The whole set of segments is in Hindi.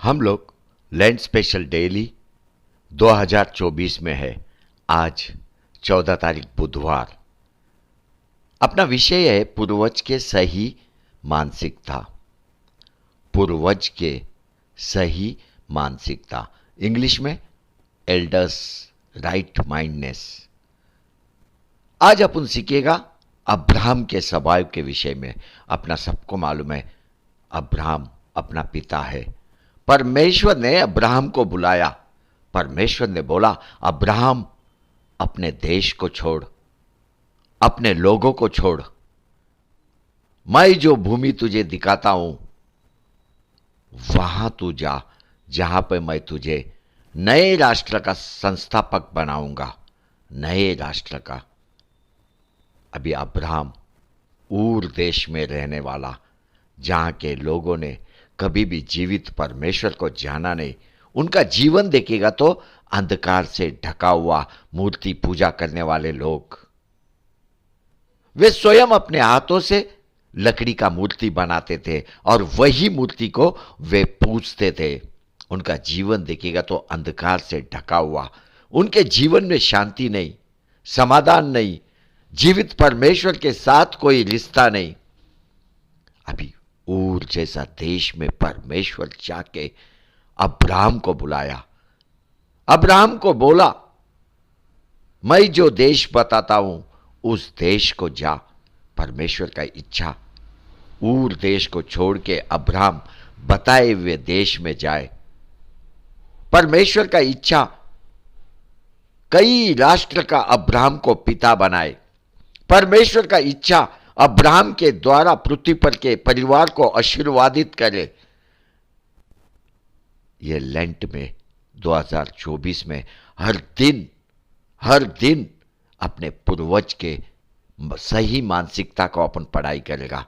हम लोग लैंड स्पेशल डेली 2024 में है। आज 14 तारीख बुधवार। अपना विषय है पूर्वज के सही मानसिकता। पूर्वज के सही मानसिकता, इंग्लिश में एल्डर्स राइट माइंडनेस। आज अपन सीखेगा अब्राहम के स्वभाव के विषय में। अपना सबको मालूम है अब्राहम अपना पिता है। परमेश्वर ने अब्राहम को बुलाया। परमेश्वर ने बोला, अब्राहम अपने देश को छोड़, अपने लोगों को छोड़, मैं जो भूमि तुझे दिखाता हूं वहां तू जा, जहां पे मैं तुझे नए राष्ट्र का संस्थापक बनाऊंगा। नए राष्ट्र का। अभी अब्राहम ऊर देश में रहने वाला, जहां के लोगों ने कभी भी जीवित परमेश्वर को जाना नहीं। उनका जीवन देखेगा तो अंधकार से ढका हुआ मूर्ति पूजा करने वाले लोग। वे स्वयं अपने हाथों से लकड़ी का मूर्ति बनाते थे और वही मूर्ति को वे पूजते थे। उनका जीवन देखेगा तो अंधकार से ढका हुआ। उनके जीवन में शांति नहीं, समाधान नहीं, जीवित परमेश्वर के साथ कोई रिश्ता नहीं। अभी ऊर जैसा देश में परमेश्वर जाके अब्राहम को बुलाया। अब्राहम को बोला, मैं जो देश बताता हूं उस देश को जा। परमेश्वर का इच्छा, ऊर देश को छोड़ के अब्राहम बताए हुए देश में जाए। परमेश्वर का इच्छा कई राष्ट्र का अब्राहम को पिता बनाए। परमेश्वर का इच्छा अब्राहम के द्वारा पृथ्वी पर के परिवार को आशीर्वादित करे। यह लेंट में 2024 में हर दिन अपने पूर्वज के सही मानसिकता को अपन पढ़ाई करेगा।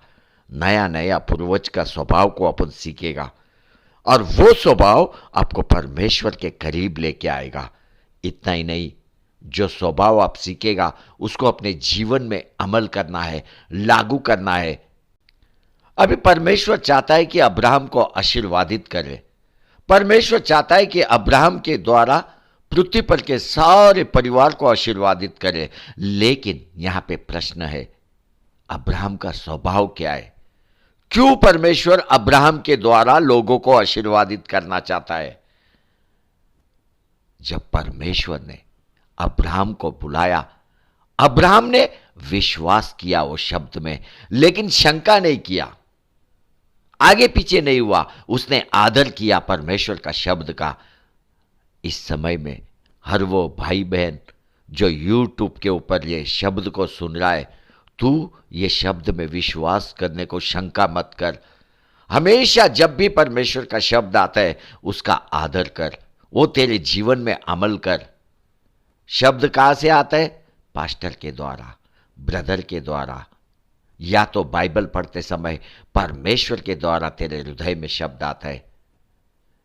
नया नया पूर्वज का स्वभाव को अपन सीखेगा और वो स्वभाव आपको परमेश्वर के करीब लेके आएगा। इतना ही नहीं, जो स्वभाव आप सीखेगा उसको अपने जीवन में अमल करना है, लागू करना है। अभी परमेश्वर चाहता है कि अब्राहम को आशीर्वादित करे। परमेश्वर चाहता है कि अब्राहम के द्वारा पृथ्वी पर के सारे परिवार को आशीर्वादित करे। लेकिन यहां पे प्रश्न है, अब्राहम का स्वभाव क्या है? क्यों परमेश्वर अब्राहम के द्वारा लोगों को आशीर्वादित करना चाहता है? जब परमेश्वर ने अब्राहम को बुलाया, अब्राहम ने विश्वास किया वो शब्द में, लेकिन शंका नहीं किया, आगे पीछे नहीं हुआ। उसने आदर किया परमेश्वर का शब्द का। इस समय में हर वो भाई बहन जो यूट्यूब के ऊपर ये शब्द को सुन रहा है, तू ये शब्द में विश्वास करने को शंका मत कर। हमेशा जब भी परमेश्वर का शब्द आता है उसका आदर कर, वो तेरे जीवन में अमल कर। शब्द कहां से आता है? पास्टर के द्वारा, ब्रदर के द्वारा, या तो बाइबल पढ़ते समय परमेश्वर के द्वारा तेरे हृदय में शब्द आता है।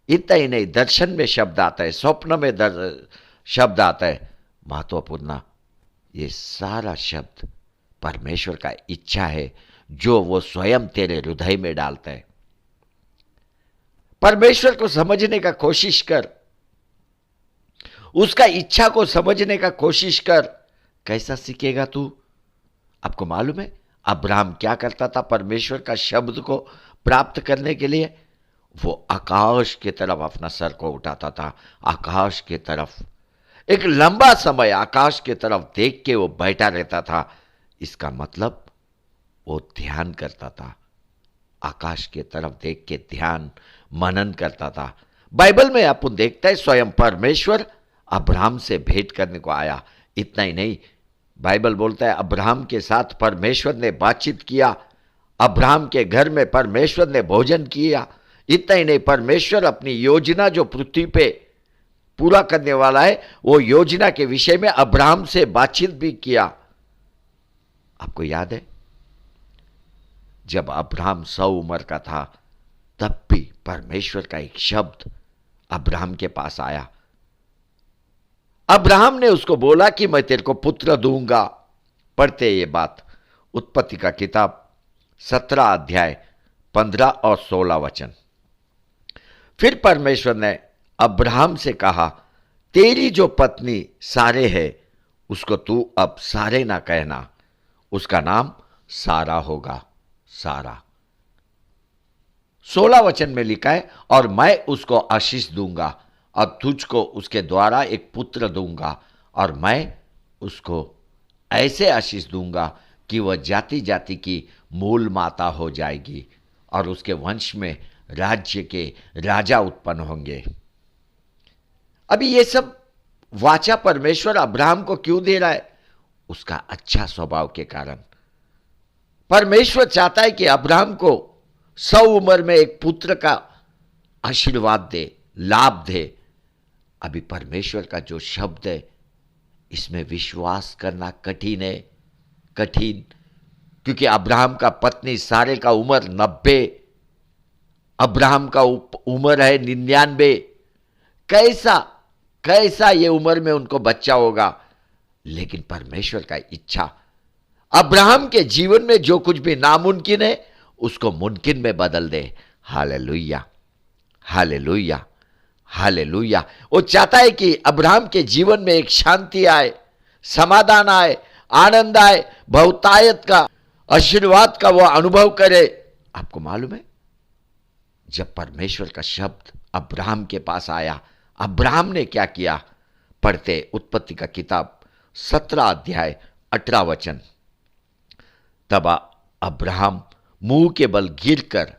इतना ही नहीं, दर्शन में शब्द आता है, स्वप्न में शब्द आता है। महत्वपूर्ण, ये सारा शब्द परमेश्वर का इच्छा है जो वो स्वयं तेरे हृदय में डालता है। परमेश्वर को समझने का कोशिश कर, उसका इच्छा को समझने का कोशिश कर। कैसा सीखेगा तू? आपको मालूम है अब्राहम क्या करता था परमेश्वर का शब्द को प्राप्त करने के लिए? वो आकाश की तरफ अपना सर को उठाता था, आकाश की तरफ। एक लंबा समय आकाश की तरफ देख के वो बैठा रहता था। इसका मतलब वो ध्यान करता था, आकाश की तरफ देख के ध्यान मनन करता था। बाइबल में अपन देखता है स्वयं परमेश्वर अब्राहम से भेंट करने को आया। इतना ही नहीं, बाइबल बोलता है अब्राहम के साथ परमेश्वर ने बातचीत किया, अब्राहम के घर में परमेश्वर ने भोजन किया। इतना ही नहीं, परमेश्वर अपनी योजना जो पृथ्वी पे पूरा करने वाला है वो योजना के विषय में अब्राहम से बातचीत भी किया। आपको याद है जब अब्राहम 100 उम्र का था तब भी परमेश्वर का एक शब्द अब्राहम के पास आया। अब्राहम ने उसको बोला कि मैं तेरे को पुत्र दूंगा। पढ़ते ये बात उत्पत्ति का किताब 17 अध्याय 15 और 16 वचन। फिर परमेश्वर ने अब्राहम से कहा, तेरी जो पत्नी सारे है उसको तू अब सारे ना कहना, उसका नाम सारा होगा। सारा 16 वचन में लिखा है, और मैं उसको आशीष दूंगा और तुझको उसके द्वारा एक पुत्र दूंगा, और मैं उसको ऐसे आशीष दूंगा कि वह जाति जाति की मूल माता हो जाएगी, और उसके वंश में राज्य के राजा उत्पन्न होंगे। अभी ये सब वाचा परमेश्वर अब्राहम को क्यों दे रहा है? उसका अच्छा स्वभाव के कारण। परमेश्वर चाहता है कि अब्राहम को 100 उम्र में एक पुत्र का आशीर्वाद दे, लाभ दे। अभी परमेश्वर का जो शब्द है, इसमें विश्वास करना कठिन है, कठिन। क्योंकि अब्राहम का पत्नी सारे का उम्र 90, अब्राहम का उम्र है 99। कैसा कैसा ये उम्र में उनको बच्चा होगा? लेकिन परमेश्वर का इच्छा, अब्राहम के जीवन में जो कुछ भी नामुमकिन है उसको मुमकिन में बदल दे। Hallelujah, hallelujah, hallelujah. वो चाहता है कि अब्राहम के जीवन में एक शांति आए, समाधान आए, आनंद आए, बहुतायत का, आशीर्वाद का वो अनुभव करे। आपको मालूम है, जब परमेश्वर का शब्द अब्राहम के पास आया, अब्राहम ने क्या किया? पढ़ते उत्पत्ति का किताब 17 अध्याय 18 वचन। तब अब्राहम मुंह के बल गिरकर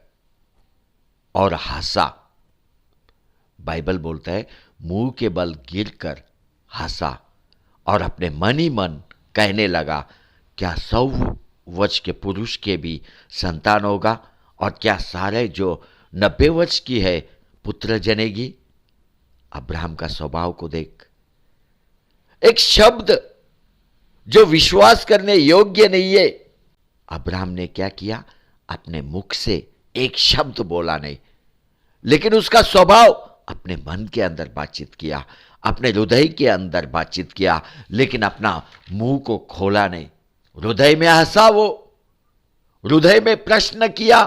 और हंसा। बाइबल बोलता है मुंह के बल गिरकर हंसा और अपने मन ही मन कहने लगा, क्या 100 वर्ष के पुरुष के भी संतान होगा? और क्या सारे जो 90 वर्ष की है पुत्र जनेगी? अब्राहम का स्वभाव को देख। एक शब्द जो विश्वास करने योग्य नहीं है, अब्राहम ने क्या किया? अपने मुख से एक शब्द बोला नहीं, लेकिन उसका स्वभाव अपने मन के अंदर बातचीत किया, अपने हृदय के अंदर बातचीत किया, लेकिन अपना मुंह को खोला नहीं। हृदय में हंसा, वो हृदय में प्रश्न किया,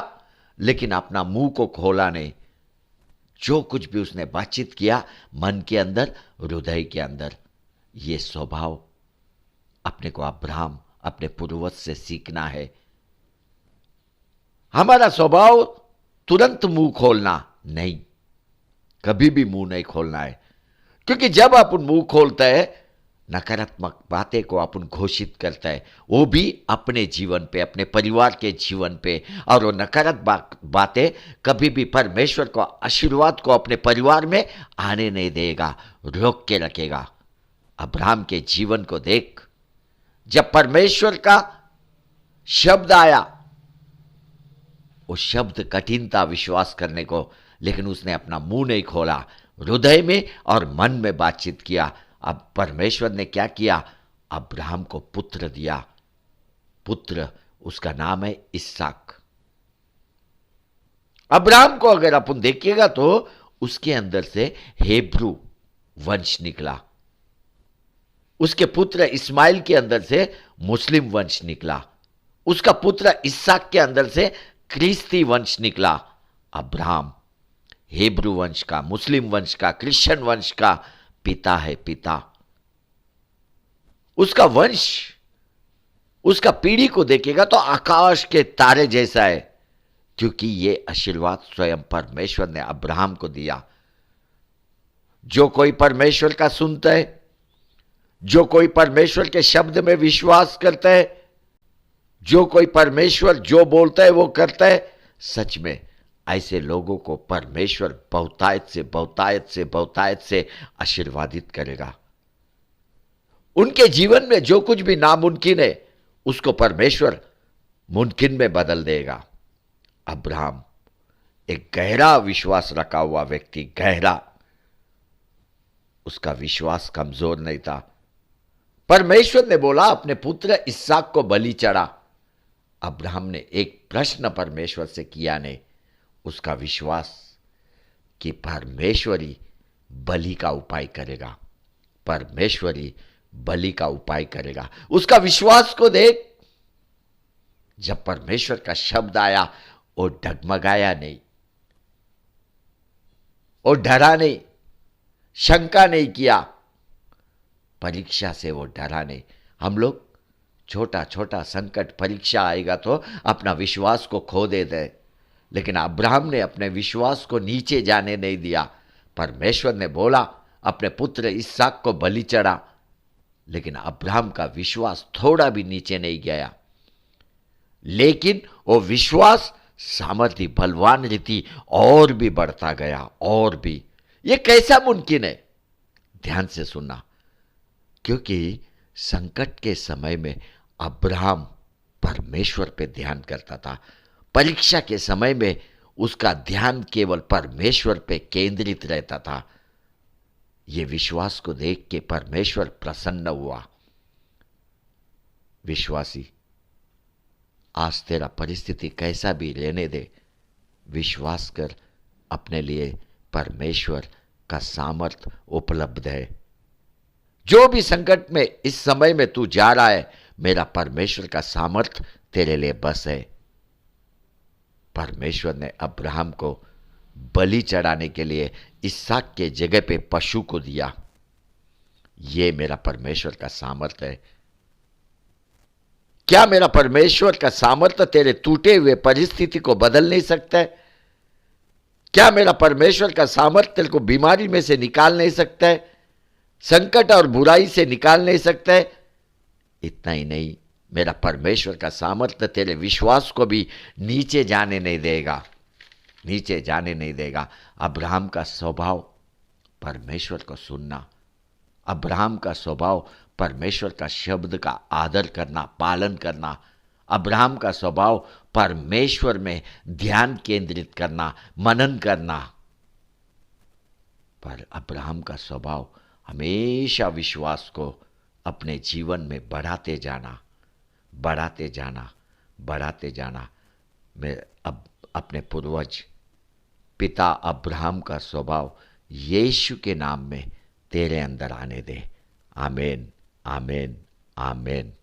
लेकिन अपना मुंह को खोला नहीं। जो कुछ भी उसने बातचीत किया मन के अंदर, हृदय के अंदर। ये स्वभाव अपने को अब्राहम अपने पूर्वज से सीखना है। हमारा स्वभाव तुरंत मुंह खोलना नहीं, कभी भी मुंह नहीं खोलना है। क्योंकि जब अपन मुंह खोलते हैं, नकारात्मक बातें को अपन घोषित करता है, वो भी अपने जीवन पे, अपने परिवार के जीवन पे। और वो नकारात्मक बातें कभी भी परमेश्वर को, आशीर्वाद को अपने परिवार में आने नहीं देगा, रोक के रखेगा। अब्राहम के जीवन को देख, जब परमेश्वर का शब्द आया, वो शब्द कठिन था विश्वास करने को, लेकिन उसने अपना मुंह नहीं खोला, हृदय में और मन में बातचीत किया। अब परमेश्वर ने क्या किया? अब्राहम को पुत्र दिया। पुत्र, उसका नाम है इसहाक। अब्राहम को अगर अपन देखिएगा तो उसके अंदर से हेब्रू वंश निकला, उसके पुत्र इस्माइल के अंदर से मुस्लिम वंश निकला, उसका पुत्र इसहाक के अंदर से क्रिस्ती वंश निकला। अब्राहम हेब्रू वंश का, मुस्लिम वंश का, क्रिश्चियन वंश का पिता है, पिता। उसका वंश, उसका पीढ़ी को देखेगा तो आकाश के तारे जैसा है, क्योंकि ये आशीर्वाद स्वयं परमेश्वर ने अब्राहम को दिया। जो कोई परमेश्वर का सुनता है, जो कोई परमेश्वर के शब्द में विश्वास करता है, जो कोई परमेश्वर जो बोलता है वो करता है, सच में ऐसे लोगों को परमेश्वर बहुतायत से बहुतायत से बहुतायत से आशीर्वादित करेगा। उनके जीवन में जो कुछ भी नामुमकिन है उसको परमेश्वर मुमकिन में बदल देगा। अब्राहम एक गहरा विश्वास रखा हुआ व्यक्ति, गहरा, उसका विश्वास कमजोर नहीं था। परमेश्वर ने बोला अपने पुत्र इसहाक को बलि चढ़ा। अब्राहम ने एक प्रश्न परमेश्वर से किया नहीं, उसका विश्वास कि परमेश्वरी बलि का उपाय करेगा, परमेश्वरी बलि का उपाय करेगा। उसका विश्वास को देख, जब परमेश्वर का शब्द आया वो डगमगाया नहीं, वो डरा नहीं, शंका नहीं किया, परीक्षा से वो डरा नहीं। हम लोग छोटा छोटा संकट, परीक्षा आएगा तो अपना विश्वास को खो देते हैं, लेकिन अब्राहम ने अपने विश्वास को नीचे जाने नहीं दिया। परमेश्वर ने बोला अपने पुत्र इसहाक को बलि चढ़ा, लेकिन अब्राहम का विश्वास थोड़ा भी नीचे नहीं गया, लेकिन वो विश्वास सामर्थ्य बलवान रीति और भी बढ़ता गया, और भी। ये कैसा मुमकिन है? ध्यान से सुनना, क्योंकि संकट के समय में अब्राहम परमेश्वर पे ध्यान करता था। परीक्षा के समय में उसका ध्यान केवल परमेश्वर पे केंद्रित रहता था। ये विश्वास को देख के परमेश्वर प्रसन्न हुआ। विश्वासी, आज तेरा परिस्थिति कैसा भी रहने दे, विश्वास कर, अपने लिए परमेश्वर का सामर्थ उपलब्ध है। जो भी संकट में इस समय में तू जा रहा है, मेरा परमेश्वर का सामर्थ तेरे लिए बस है। परमेश्वर ने अब्राहम को बलि चढ़ाने के लिए इसहाक के जगह पे पशु को दिया। ये मेरा परमेश्वर का सामर्थ है। क्या मेरा परमेश्वर का सामर्थ्य तेरे टूटे हुए परिस्थिति को बदल नहीं सकता है? क्या मेरा परमेश्वर का सामर्थ्य तेरे को बीमारी में से निकाल नहीं सकता है? संकट और बुराई से निकाल नहीं सकता है? इतना ही नहीं, मेरा परमेश्वर का सामर्थ्य तेरे विश्वास को भी नीचे जाने नहीं देगा, नीचे जाने नहीं देगा। अब्राहम का स्वभाव परमेश्वर को सुनना, अब्राहम का स्वभाव परमेश्वर का शब्द का आदर करना, पालन करना, अब्राहम का स्वभाव परमेश्वर में ध्यान केंद्रित करना, मनन करना। पर अब्राहम का स्वभाव हमेशा विश्वास को अपने जीवन में बढ़ाते जाना, बढ़ाते जाना, बढ़ाते जाना। मैं अब अपने पूर्वज पिता अब्राहम का स्वभाव यीशु के नाम में तेरे अंदर आने दे। आमीन, आमीन, आमीन।